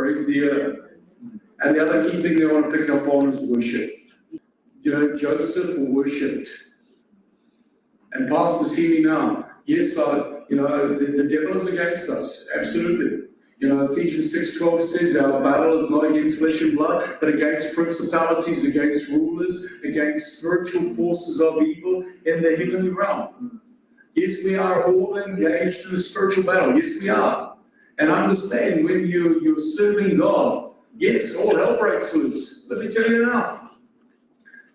Praise the earth. And the other key thing they want to pick up on is worship. You know, Joseph worshipped. And pastors, hear me now. Yes, the devil is against us. Absolutely. You know, Ephesians 6:12 says our battle is not against flesh and blood, but against principalities, against rulers, against spiritual forces of evil in the heavenly realm. Yes, we are all engaged in a spiritual battle. Yes, we are. And understand when you're serving God, yes, all hell breaks loose. Let me tell you now.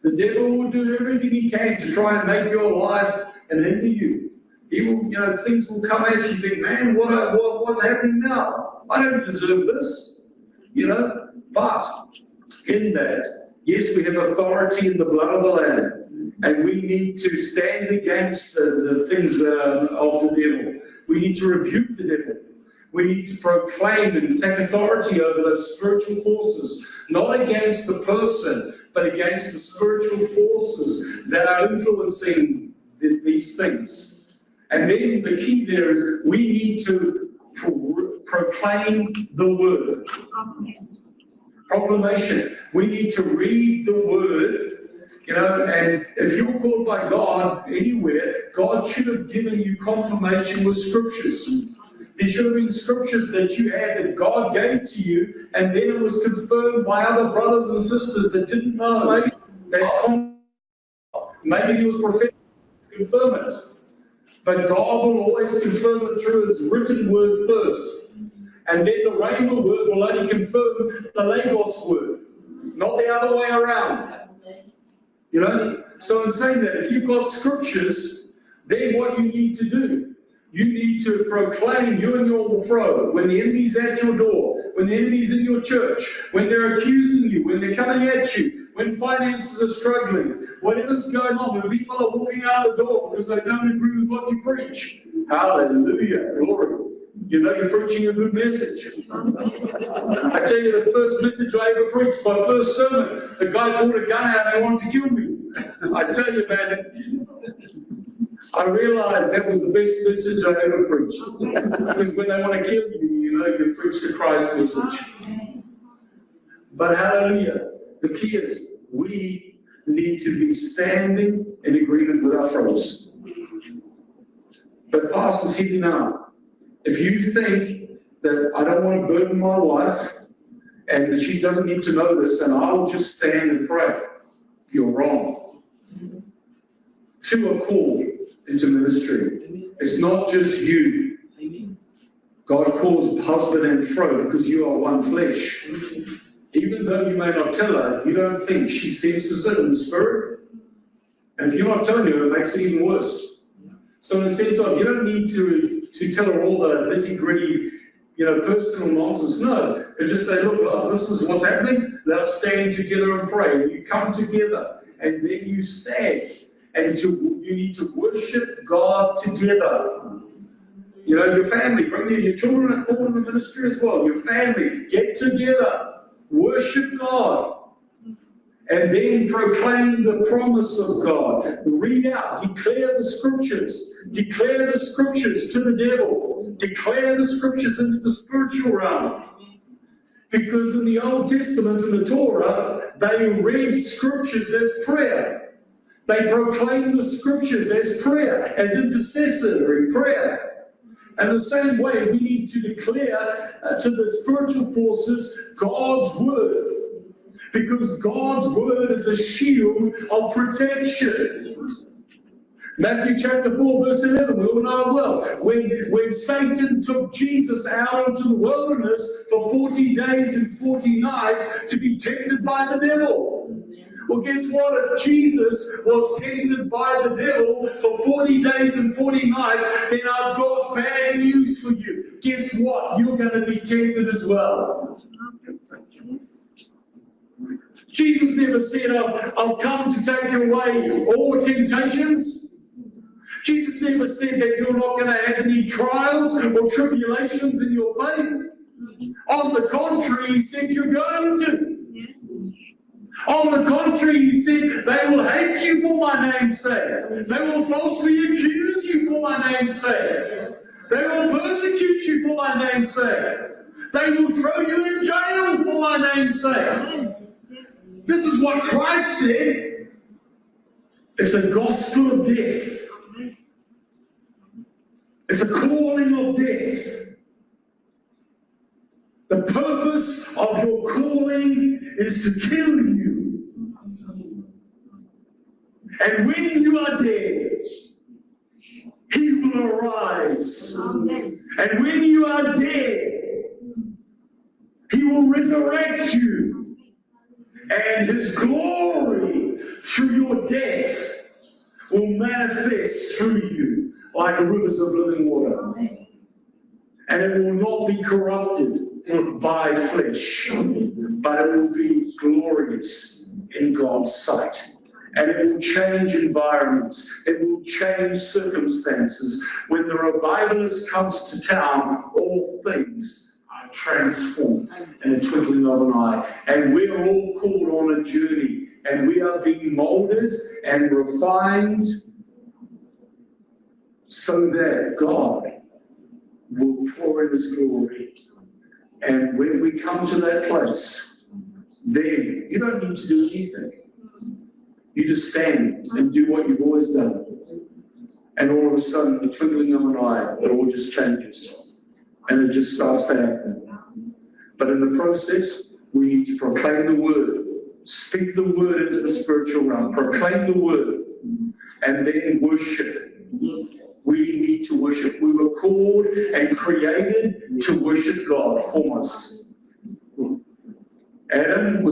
The devil will do everything he can to try and make your life and hinder you. He will, things will come at you. You think, man, what's happening now? I don't deserve this. But in that, yes, we have authority in the blood of the Lamb, and we need to stand against the things that are of the devil. We need to rebuke the devil. We need to proclaim and take authority over those spiritual forces, not against the person, but against the spiritual forces that are influencing these things. And then the key there is we need to proclaim the word. Proclamation. We need to read the word, and if you're called by God anywhere, God should have given you confirmation with scriptures. There should have been scriptures that you had that God gave to you, and then it was confirmed by other brothers and sisters that didn't know. Maybe he was prophetic to confirm it. But God will always confirm it through His written word first. And then the Rhema word will only confirm the Logos word, not the other way around. So in saying that, if you've got scriptures, then what you need to do, you need to proclaim you and your fro when the enemy's at your door, when the enemy's in your church, when they're accusing you, when they're coming at you, when finances are struggling, whatever's going on, when people are walking out the door because they don't agree with what you preach. Hallelujah, glory. You're preaching a good message. I tell you, the first message I ever preached, my first sermon, the guy pulled a gun out and wanted to kill me. I tell you, man, I realized that was the best message I ever preached. Because when they want to kill you, you preach the Christ message. But hallelujah, the key is we need to be standing in agreement with our foes. But pastors, hear me now. If you think that I don't want to burden my wife and that she doesn't need to know this and I'll just stand and pray, you're wrong. Two are called into ministry. It's not just you. God calls husband and fro because you are one flesh. Even though you may not tell her, if you don't think she seems to sit in the spirit, and if you're not telling her, it makes it even worse. So in the sense of, you don't need to tell her all the nitty-gritty, personal nonsense. No, but just say, look, this is what's happening. Let us stand together and pray. And you come together, and then you stand, and you need to worship God together. Your family, bring your children and call in the ministry as well. Your family, get together, worship God. And then proclaim the promise of God. Read out, declare the scriptures. Declare the scriptures to the devil. Declare the scriptures into the spiritual realm. Because in the Old Testament, in the Torah, they read scriptures as prayer. They proclaim the scriptures as prayer, as intercessory prayer. And the same way, we need to declare to the spiritual forces God's word. Because God's word is a shield of protection. Matthew chapter 4, verse 11, we all know it well. When Satan took Jesus out into the wilderness for 40 days and 40 nights to be tempted by the devil. Well, guess what? If Jesus was tempted by the devil for 40 days and 40 nights, then I've got bad news for you. Guess what? You're going to be tempted as well. Jesus never said, I've come to take away all temptations. Jesus never said that you're not going to have any trials or tribulations in your faith. On the contrary, He said you're going to. On the contrary, He said they will hate you for my name's sake. They will falsely accuse you for my name's sake. They will persecute you for my name's sake. They will throw you in jail for my name's sake. This is what Christ said. It's a gospel of death. It's a calling of death. The purpose of your calling is to kill you. And when you are dead, He will arise. And when you are dead, He will resurrect you. And His glory through your death will manifest through you like rivers of living water. And it will not be corrupted by flesh, but it will be glorious in God's sight. And it will change environments. It will change circumstances. When the revivalist comes to town, all things are transformed in a twinkling of an eye. And we're all called on a journey. And we are being molded and refined so that God will pour in His glory. And when we come to that place, then you don't need to do anything. You just stand and do what you've always done. And all of a sudden, the twinkling of an eye, it all just changes. And it just starts to happen. But in the process, we need to proclaim the word. Speak the word into the spiritual realm. Proclaim the word. And then worship. We need to worship. We were called and created to worship God foremost. Adam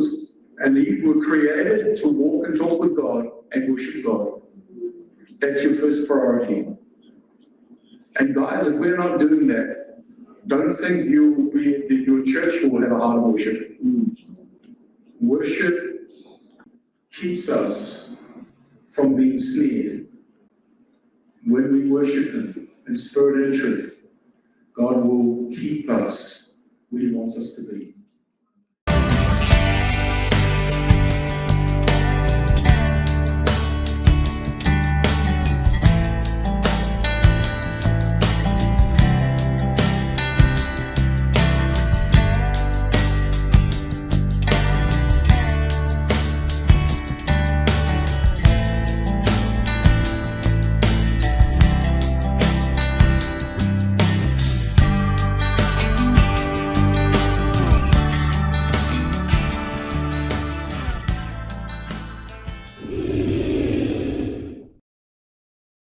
and Eve were created to walk and talk with God and worship God. That's your first priority. And guys, if we're not doing that, don't think your church will have a heart of worship. Worship keeps us from being snared. When we worship Him in spirit and truth, God will keep us where He wants us to be.